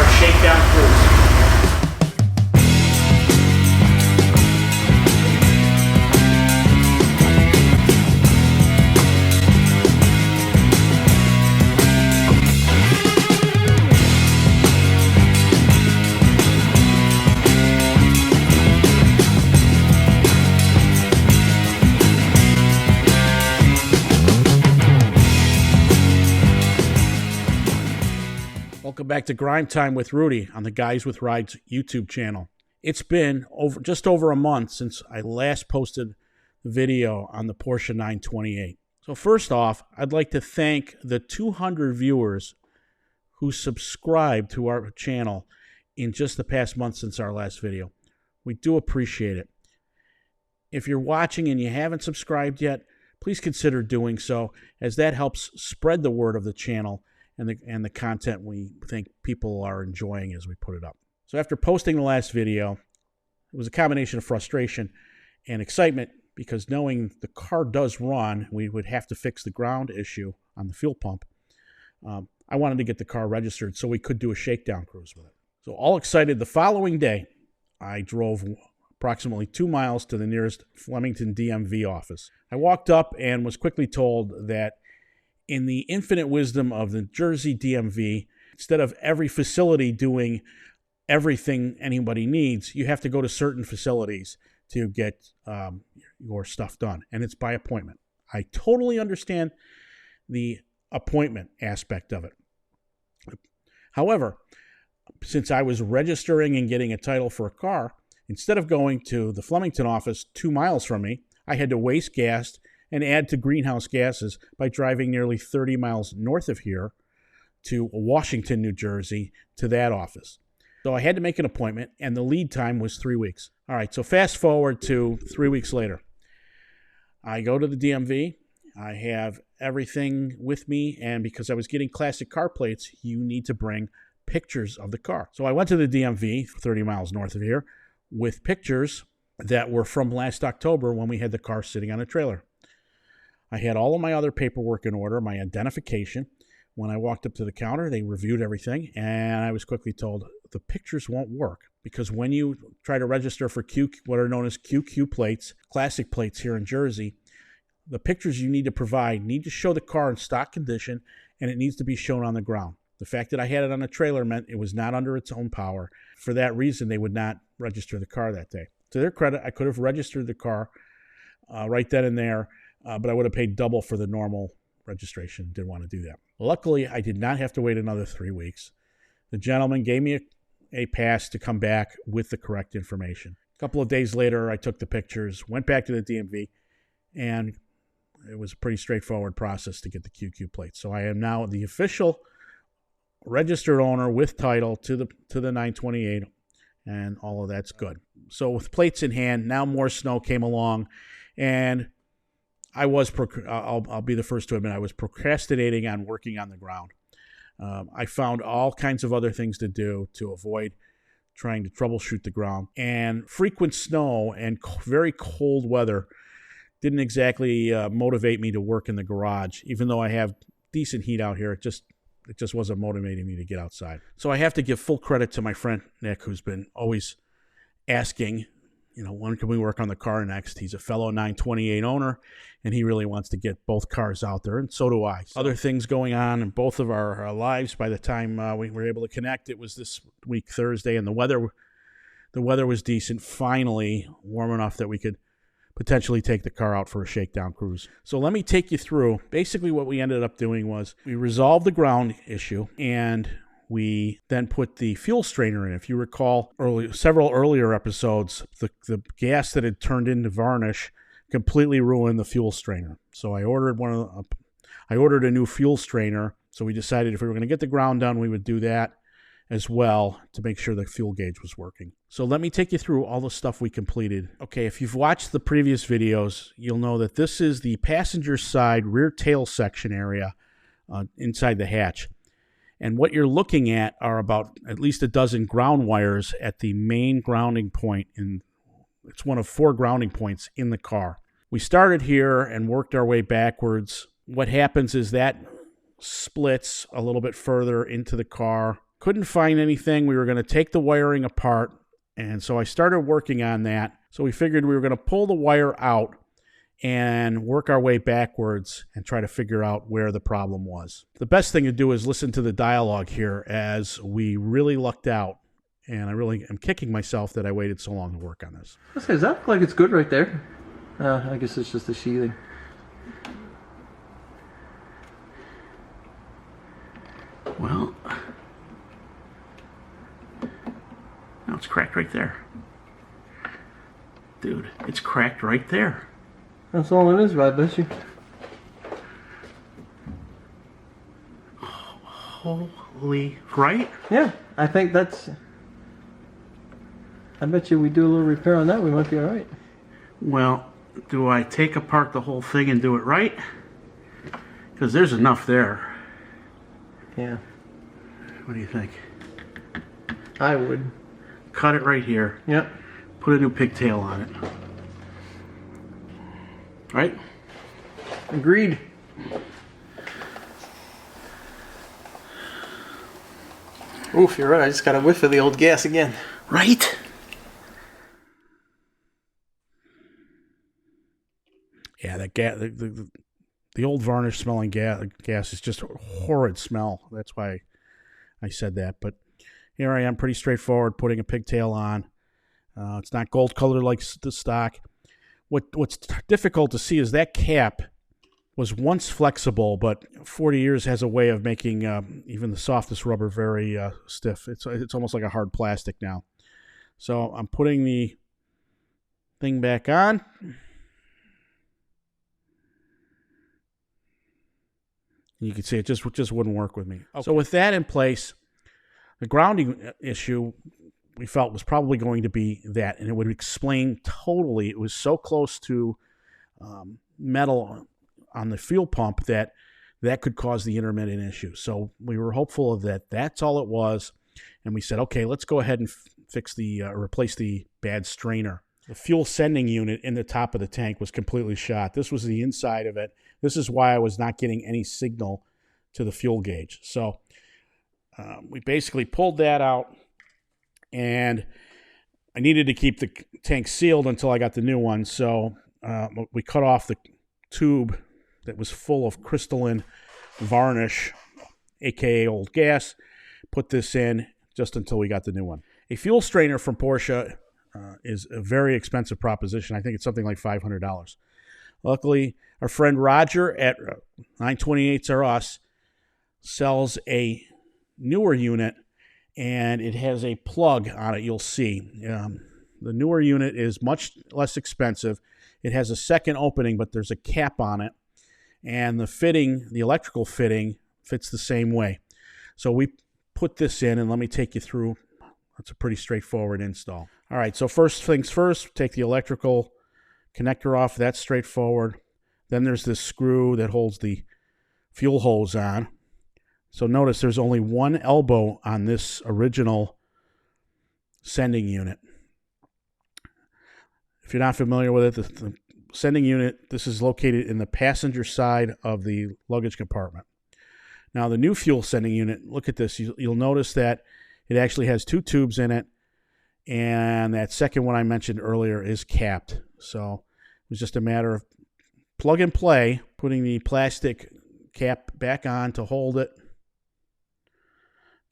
a shakedown cruise. Welcome back to Grime Time with Rudy on the Guys with Rides YouTube channel. It's been just over a month since I last posted the video on the Porsche 928. So first off, I'd like to thank the 200 viewers who subscribed to our channel in just the past month since our last video. We do appreciate it. If you're watching and you haven't subscribed yet, please consider doing so, as that helps spread the word of the channel and the content we think people are enjoying as we put it up. So after posting the last video, it was a combination of frustration and excitement, because knowing the car does run, we would have to fix the ground issue on the fuel pump. I wanted to get the car registered so we could do a shakedown cruise with it. So all excited, the following day, I drove approximately 2 miles to the nearest Flemington DMV office. I walked up and was quickly told that in the infinite wisdom of the Jersey DMV, instead of every facility doing everything anybody needs, you have to go to certain facilities to get your stuff done. And it's by appointment. I totally understand the appointment aspect of it. However, since I was registering and getting a title for a car, instead of going to the Flemington office 2 miles from me, I had to waste gas and add to greenhouse gases by driving nearly 30 miles north of here to Washington, New Jersey, to that office. So I had to make an appointment, and the lead time was 3 weeks. All right, so fast forward to 3 weeks later. I go to the DMV. I have everything with me, and because I was getting classic car plates, you need to bring pictures of the car. So I went to the DMV 30 miles north of here with pictures that were from last October when we had the car sitting on a trailer. I had all of my other paperwork in order, my identification. When I walked up to the counter, they reviewed everything, and I was quickly told the pictures won't work, because when you try to register for what are known as QQ plates, classic plates here in Jersey, the pictures you need to provide need to show the car in stock condition, and it needs to be shown on the ground. The fact that I had it on a trailer meant it was not under its own power. For that reason, they would not register the car that day. To their credit, I could have registered the car right then and there, but I would have paid double for the normal registration. Didn't want to do that. Luckily, I did not have to wait another 3 weeks. The gentleman gave me a pass to come back with the correct information. A couple of days later, I took the pictures, went back to the DMV, and it was a pretty straightforward process to get the QQ plate. So I am now the official registered owner with title to the 928, and all of that's good. So with plates in hand, now more snow came along, and I'll be the first to admit I was procrastinating on working on the ground. I found all kinds of other things to do to avoid trying to troubleshoot the ground. And frequent snow and very cold weather didn't exactly motivate me to work in the garage. Even though I have decent heat out here, it just wasn't motivating me to get outside. So I have to give full credit to my friend Nick, who's been always asking, when can we work on the car next? He's a fellow 928 owner, and he really wants to get both cars out there, and so do I. So other things going on in both of our lives. By the time we were able to connect, it was this week, Thursday, and the weather was decent, finally warm enough that we could potentially take the car out for a shakedown cruise. So let me take you through. Basically what we ended up doing was we resolved the ground issue, and we then put the fuel strainer in. If you recall several earlier episodes, the gas that had turned into varnish completely ruined the fuel strainer. So I ordered a new fuel strainer. So we decided if we were going to get the ground done, we would do that as well to make sure the fuel gauge was working. So let me take you through all the stuff we completed. Okay, if you've watched the previous videos, you'll know that this is the passenger side rear tail section area inside the hatch. And what you're looking at are about at least a dozen ground wires at the main grounding point. It's one of 4 grounding points in the car. We started here and worked our way backwards. What happens is that splits a little bit further into the car, Couldn't find anything. We were going to take the wiring apart, and so I started working on that. So we figured we were going to pull the wire out and work our way backwards and try to figure out where the problem was. The best thing to do is listen to the dialogue here, as we really lucked out, and I really am kicking myself that I waited so long to work on this. Does that look like it's good right there? I guess it's just the sheathing. Well, now it's cracked right there. Dude, it's cracked right there. That's all it is, right, bet you. Holy, right? Yeah, I think that's... I bet you we do a little repair on that, we might be alright. Well, do I take apart the whole thing and do it right? Because there's enough there. Yeah. What do you think? I would. Cut it right here. Yep. Put a new pigtail on it. Right? Agreed. Oof, you're right. I just got a whiff of the old gas again. Right? Yeah, that gas, the old varnish smelling gas is just a horrid smell. That's why I said that. But here I am, pretty straightforward, putting a pigtail on. It's not gold colored like the stock. What's difficult to see is that cap was once flexible, but 40 years has a way of making even the softest rubber very stiff. It's almost like a hard plastic now. So I'm putting the thing back on. You can see it just wouldn't work with me. Okay. So with that in place, the grounding issue we felt was probably going to be that, and it would explain totally. It was so close to metal on the fuel pump that could cause the intermittent issue. So we were hopeful of that. That's all it was, and we said, okay, let's go ahead and fix the replace the bad strainer. The fuel sending unit in the top of the tank was completely shot. This was the inside of it. This is why I was not getting any signal to the fuel gauge. So we basically pulled that out, and I needed to keep the tank sealed until I got the new one. So we cut off the tube that was full of crystalline varnish, aka old gas, put this in just until we got the new one. A fuel strainer from Porsche is a very expensive proposition. I think it's something like $500. Luckily, our friend Roger at 928s Are Us sells a newer unit, and it has a plug on it. You'll see. The newer unit is much less expensive. It has a second opening, but there's a cap on it, and the fitting, the electrical fitting, fits the same way. So we put this in, and let me take you through. It's a pretty straightforward install. All right, so first things first, take the electrical connector off. That's straightforward. Then there's this screw that holds the fuel hose on. So notice there's only one elbow on this original sending unit. If you're not familiar with it, the sending unit, this is located in the passenger side of the luggage compartment. Now the new fuel sending unit, look at this. You'll notice that it actually has two tubes in it, and that second one I mentioned earlier is capped. So it was just a matter of plug and play, putting the plastic cap back on to hold it,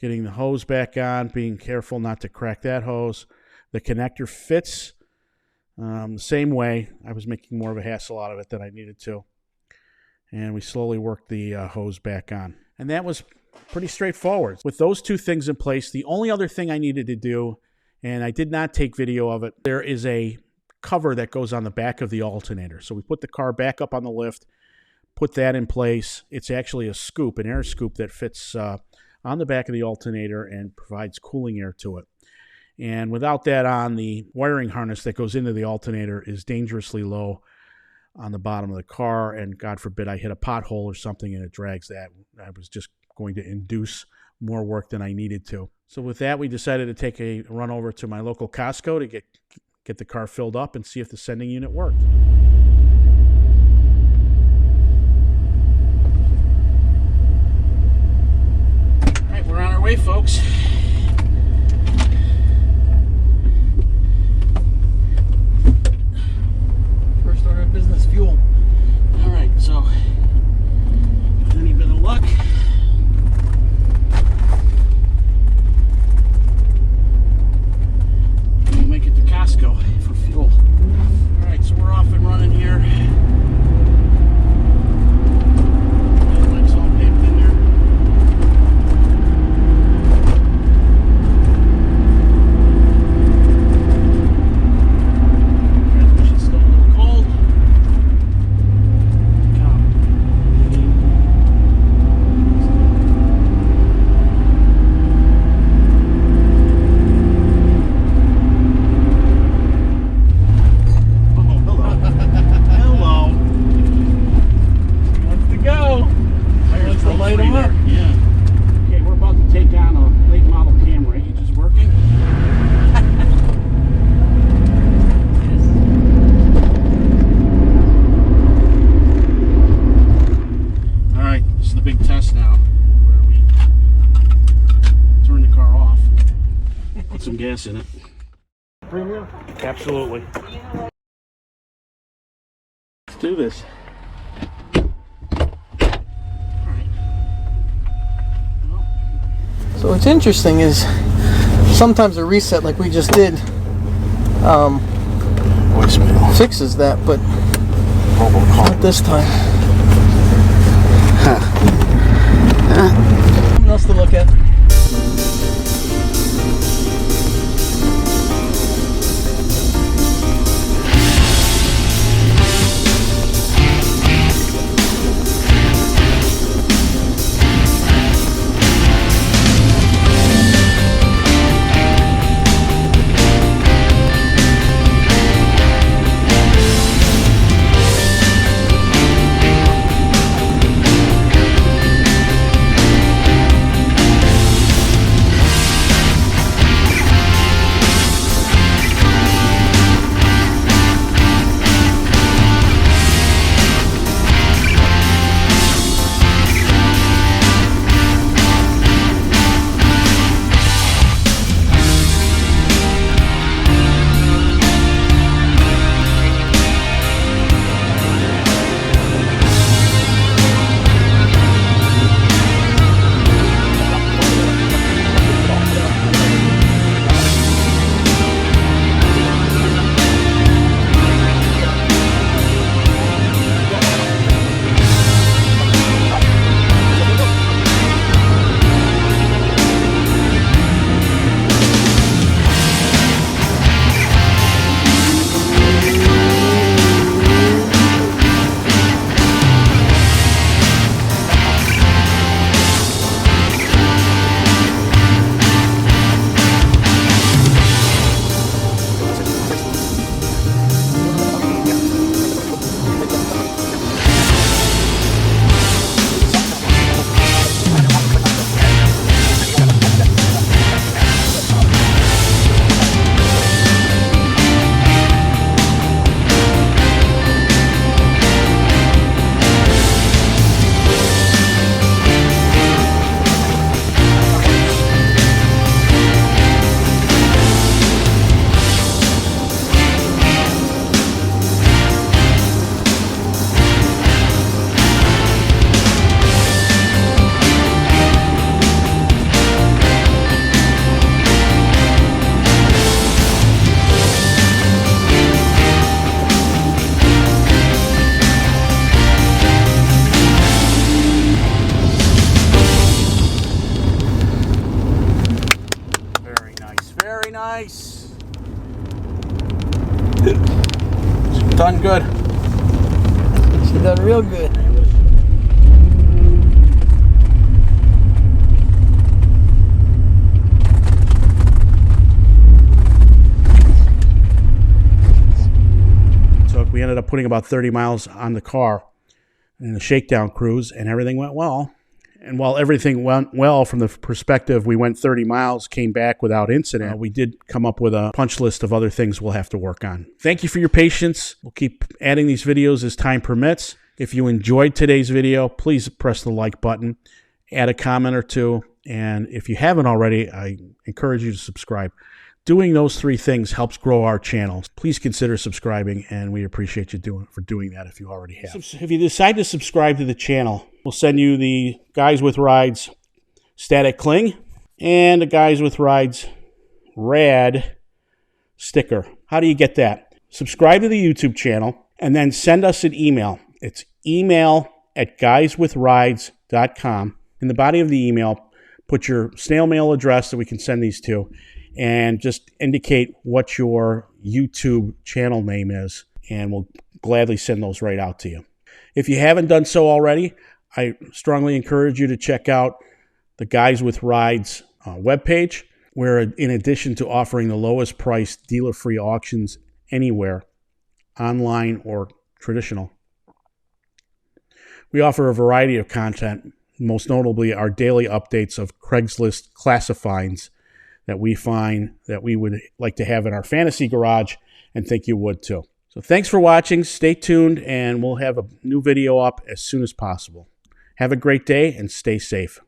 getting the hose back on, being careful not to crack that hose. The connector fits the same way. I was making more of a hassle out of it than I needed to. And we slowly worked the hose back on. And that was pretty straightforward. With those two things in place, the only other thing I needed to do, and I did not take video of it, there is a cover that goes on the back of the alternator. So we put the car back up on the lift, put that in place. It's actually a scoop, an air scoop that fits on the back of the alternator and provides cooling air to it. And without that on, the wiring harness that goes into the alternator is dangerously low on the bottom of the car, and God forbid I hit a pothole or something and it drags that. I was just going to induce more work than I needed to. So with that, we decided to take a run over to my local Costco to get the car filled up and see if the sending unit worked. All right, we're on our way, folks. folks. First order of business, fuel. All right, so with any bit of luck, we'll make it to Costco for fuel. All right, so we're off and running here. Lights all paved in there. Transmission's still a little cold. Some gas in it. Premium? Absolutely. Let's do this. So what's interesting is sometimes a reset like we just did fixes that, but not this time. Something else to look at. Nice. It's done good. She done real good. So we ended up putting about 30 miles on the car in the shakedown cruise, and everything went well. And while everything went well from the perspective we went 30 miles, came back without incident, we did come up with a punch list of other things we'll have to work on. Thank you for your patience. We'll keep adding these videos as time permits. If you enjoyed today's video, please press the like button, add a comment or two, And if you haven't already, I encourage you to subscribe. Doing those 3 things helps grow our channel. Please consider subscribing, and we appreciate you doing that if you already have. If you decide to subscribe to the channel, we'll send you the Guys with Rides static cling and the Guys with Rides rad sticker. How do you get that? Subscribe to the YouTube channel and then send us an email. It's email@guyswithrides.com. In the body of the email, put your snail mail address that we can send these to, and just indicate what your YouTube channel name is, and we'll gladly send those right out to you. If you haven't done so already, I strongly encourage you to check out the Guys with Rides webpage, where in addition to offering the lowest price dealer-free auctions anywhere, online or traditional, we offer a variety of content, most notably our daily updates of Craigslist classifieds that we find that we would like to have in our fantasy garage and think you would too. So thanks for watching. Stay tuned, and we'll have a new video up as soon as possible. Have a great day and stay safe.